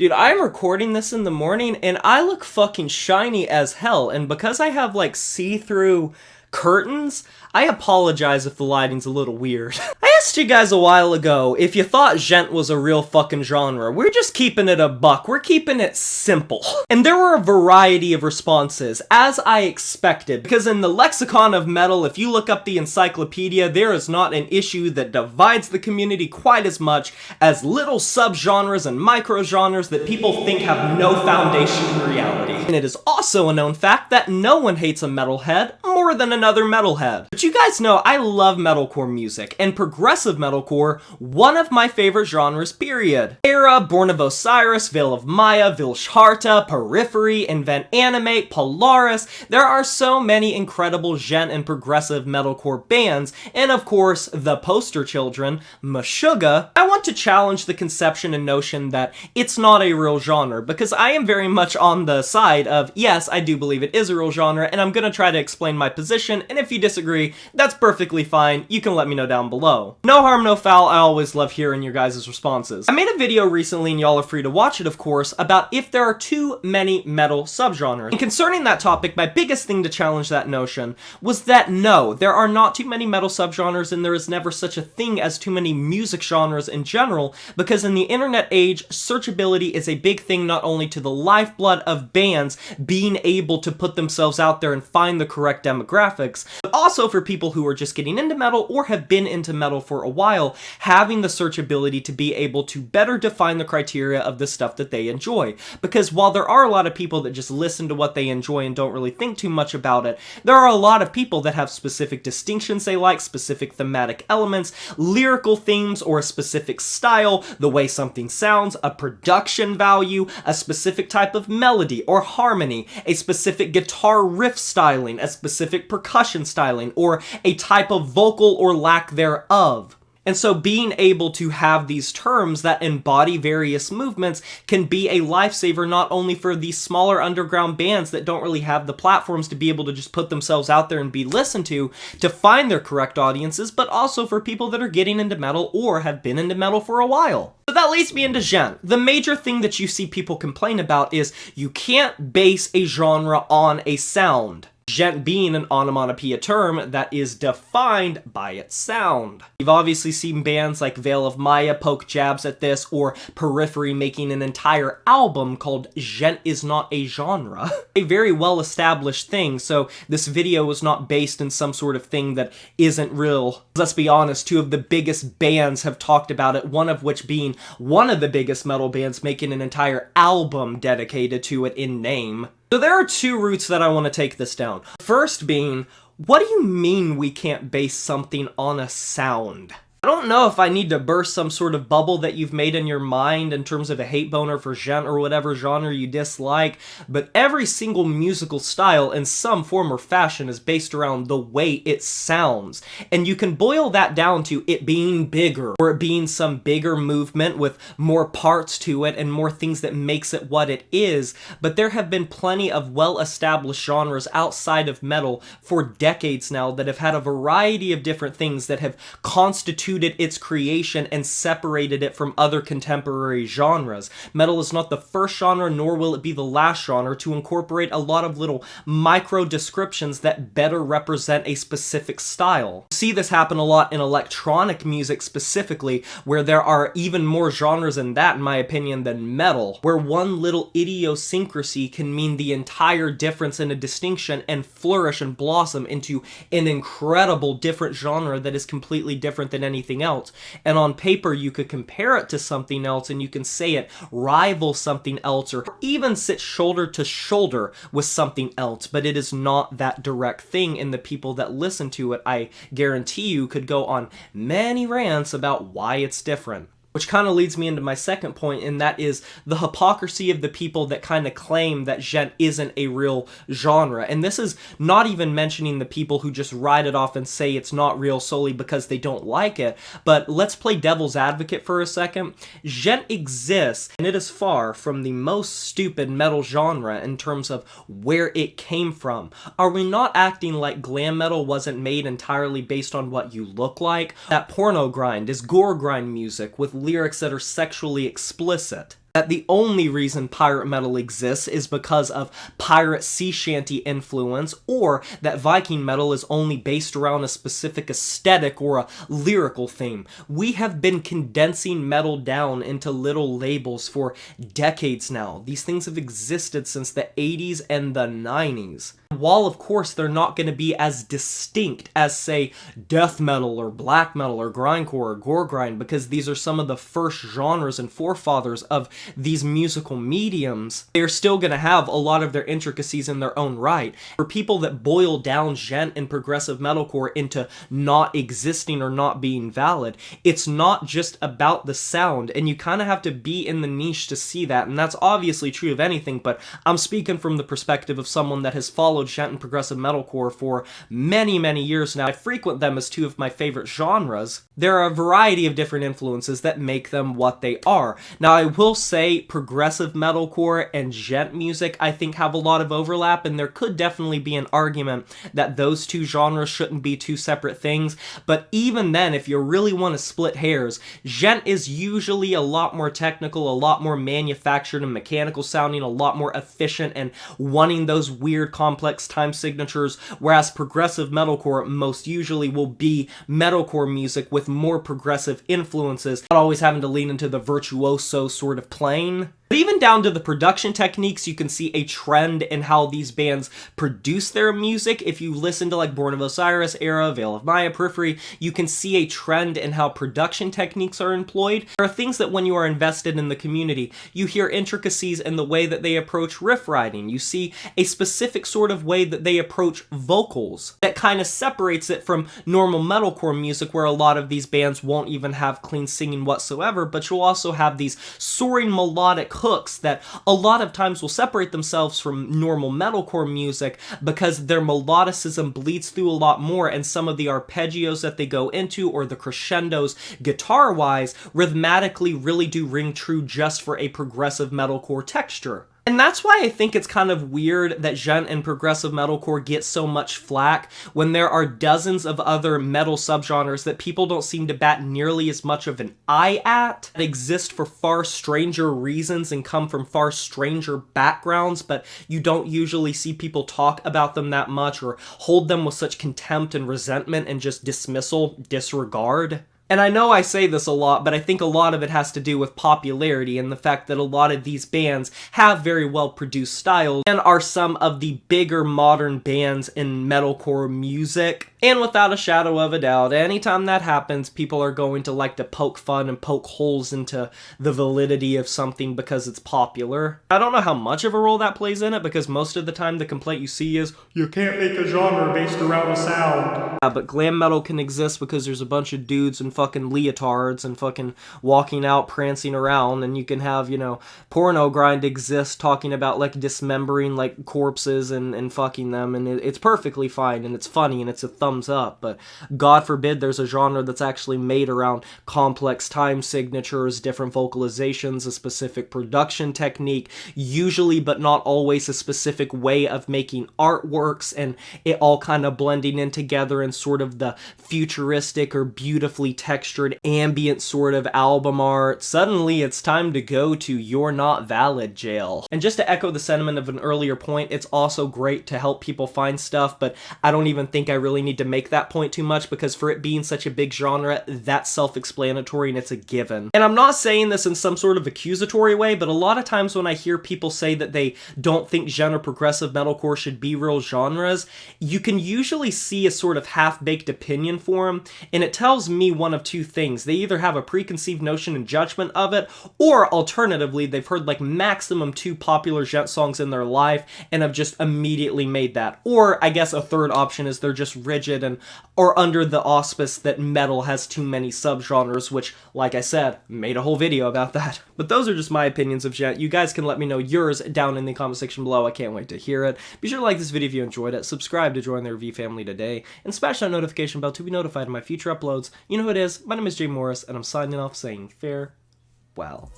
Dude, I'm recording this in the morning and I look fucking shiny as hell, and because I have like see-through curtains, I apologize if the lighting's a little weird. I asked you guys a while ago if you thought Djent was a real fucking genre. We're just keeping it a buck. We're keeping it simple. And there were a variety of responses, as I expected, because in the lexicon of metal, if you look up the encyclopedia, there is not an issue that divides the community quite as much as little subgenres and microgenres that people think have no foundation in reality. And it is also a known fact that no one hates a metalhead more than another metalhead. But you guys know I love metalcore music, and progressive metalcore, one of my favorite genres, period. Erra, Born of Osiris, Veil of Maya, Vilsharta, Periphery, Invent Animate, Polaris. There are so many incredible Djent and progressive metalcore bands, and of course, the poster children, Meshuggah. I want to challenge the conception and notion that it's not a real genre, because I am very much on the side of, yes, I do believe it is a real genre, and I'm gonna try to explain my position, and if you disagree, that's perfectly fine. You can let me know down below. No harm, no foul. I always love hearing your guys' responses. I made a video recently, and y'all are free to watch it, of course, about if there are too many metal subgenres. And concerning that topic, my biggest thing to challenge that notion was that no, there are not too many metal subgenres, and there is never such a thing as too many music genres in general, because in the internet age, searchability is a big thing, not only to the lifeblood of bands being able to put themselves out there and find the correct demographics, but also for people who are just getting into metal or have been into metal for a while, having the searchability to be able to better define the criteria of the stuff that they enjoy. Because while there are a lot of people that just listen to what they enjoy and don't really think too much about it, there are a lot of people that have specific distinctions they like, specific thematic elements, lyrical themes, or a specific style, the way something sounds, a production value, a specific type of melody or harmony, a specific guitar riff styling, a specific percussion styling, or a type of vocal or lack thereof. And so being able to have these terms that embody various movements can be a lifesaver, not only for these smaller underground bands that don't really have the platforms to be able to just put themselves out there and be listened to find their correct audiences, but also for people that are getting into metal or have been into metal for a while. So that leads me into Djent. The major thing that you see people complain about is you can't base a genre on a sound. Djent being an onomatopoeia term that is defined by its sound. You've obviously seen bands like Veil of Maya poke jabs at this, or Periphery making an entire album called Djent is not a genre. A very well-established thing, so this video was not based in some sort of thing that isn't real. Let's be honest, two of the biggest bands have talked about it, one of which being one of the biggest metal bands making an entire album dedicated to it in name. So there are two routes that I want to take this down. First being, what do you mean we can't base something on a sound? I don't know if I need to burst some sort of bubble that you've made in your mind in terms of a hate boner for Djent or whatever genre you dislike, but every single musical style in some form or fashion is based around the way it sounds. And you can boil that down to it being bigger, or it being some bigger movement with more parts to it and more things that makes it what it is, but there have been plenty of well-established genres outside of metal for decades now that have had a variety of different things that have constituted its creation and separated it from other contemporary genres. Metal is not the first genre, nor will it be the last genre, to incorporate a lot of little micro descriptions that better represent a specific style. You see this happen a lot in electronic music specifically, where there are even more genres in that, in my opinion, than metal, where one little idiosyncrasy can mean the entire difference in a distinction and flourish and blossom into an incredible different genre that is completely different than anything else. And on paper, you could compare it to something else and you can say it rivals something else or even sit shoulder to shoulder with something else, but it is not that direct thing, and the people that listen to it, I guarantee you, could go on many rants about why it's different. Which kind of leads me into my second point, and that is the hypocrisy of the people that kind of claim that Djent isn't a real genre. And this is not even mentioning the people who just write it off and say it's not real solely because they don't like it. But let's play devil's advocate for a second. Djent exists, and it is far from the most stupid metal genre in terms of where it came from. Are we not acting like glam metal wasn't made entirely based on what you look like? That porno grind is gore grind music with lyrics that are sexually explicit. that the only reason pirate metal exists is because of pirate sea shanty influence, or that Viking metal is only based around a specific aesthetic or a lyrical theme. We have been condensing metal down into little labels for decades now. These things have existed since the 80s and the 90s. While, of course, they're not going to be as distinct as, say, death metal or black metal or grindcore or gore grind, because these are some of the first genres and forefathers of these musical mediums, they're still going to have a lot of their intricacies in their own right. For people that boil down djent and progressive metalcore into not existing or not being valid, it's not just about the sound, and you kind of have to be in the niche to see that, and that's obviously true of anything, but I'm speaking from the perspective of someone that has followed djent and progressive metalcore for many, many years now. I frequent them as two of my favorite genres. There are a variety of different influences that make them what they are. Now, I will say progressive metalcore and djent music, I think, have a lot of overlap, and there could definitely be an argument that those two genres shouldn't be two separate things, but even then, if you really want to split hairs, djent is usually a lot more technical, a lot more manufactured and mechanical sounding, a lot more efficient and wanting those weird complex time signatures, whereas progressive metalcore most usually will be metalcore music with more progressive influences, not always having to lean into the virtuoso sort of playing. But even down to the production techniques, you can see a trend in how these bands produce their music. If you listen to like Born of Osiris, Erra, Veil of Maya, Periphery, you can see a trend in how production techniques are employed. There are things that when you are invested in the community, you hear intricacies in the way that they approach riff writing. You see a specific sort of way that they approach vocals that kind of separates it from normal metalcore music, where a lot of these bands won't even have clean singing whatsoever, but you'll also have these soaring melodic hooks that a lot of times will separate themselves from normal metalcore music because their melodicism bleeds through a lot more, and some of the arpeggios that they go into or the crescendos guitar-wise rhythmatically really do ring true just for a progressive metalcore texture. And that's why I think it's kind of weird that djent and progressive metalcore get so much flack when there are dozens of other metal subgenres that people don't seem to bat nearly as much of an eye at, that exist for far stranger reasons and come from far stranger backgrounds, but you don't usually see people talk about them that much or hold them with such contempt and resentment and just dismissal, disregard. And I know I say this a lot, but I think a lot of it has to do with popularity and the fact that a lot of these bands have very well-produced styles and are some of the bigger modern bands in metalcore music. And without a shadow of a doubt, anytime that happens, people are going to like to poke fun and poke holes into the validity of something because it's popular. I don't know how much of a role that plays in it, because most of the time the complaint you see is, you can't make a genre based around a sound. But glam metal can exist because there's a bunch of dudes in fucking leotards and fucking walking out, prancing around, and you can have, you know, porno grind exist talking about like dismembering like corpses and fucking them, and it's perfectly fine, and it's funny, and it's a thumbs up. But God forbid there's a genre that's actually made around complex time signatures, different vocalizations, a specific production technique, usually but not always a specific way of making artworks, and it all kind of blending in together in sort of the futuristic or beautifully textured ambient sort of album art. Suddenly it's time to go to You're Not Valid jail. And just to echo the sentiment of an earlier point, it's also great to help people find stuff, but I don't even think I really need to make that point too much, because for it being such a big genre, that's self-explanatory and it's a given. And I'm not saying this in some sort of accusatory way, but a lot of times when I hear people say that they don't think djent or progressive metalcore should be real genres, you can usually see a sort of half-baked opinion for them, and it tells me one of two things. They either have a preconceived notion and judgment of it, or alternatively, they've heard like maximum 2 popular djent songs in their life and have just immediately made that. Or I guess a third option is they're just rigid and or under the auspice that metal has too many subgenres, which, like I said, made a whole video about that. But those are just my opinions of djent. You guys can let me know yours down in the comment section below. I can't wait to hear it. Be sure to like this video if you enjoyed it, subscribe to join the review family today, and smash that notification bell to be notified of my future uploads. You know who it is. My name is Jay Morris, and I'm signing off saying farewell.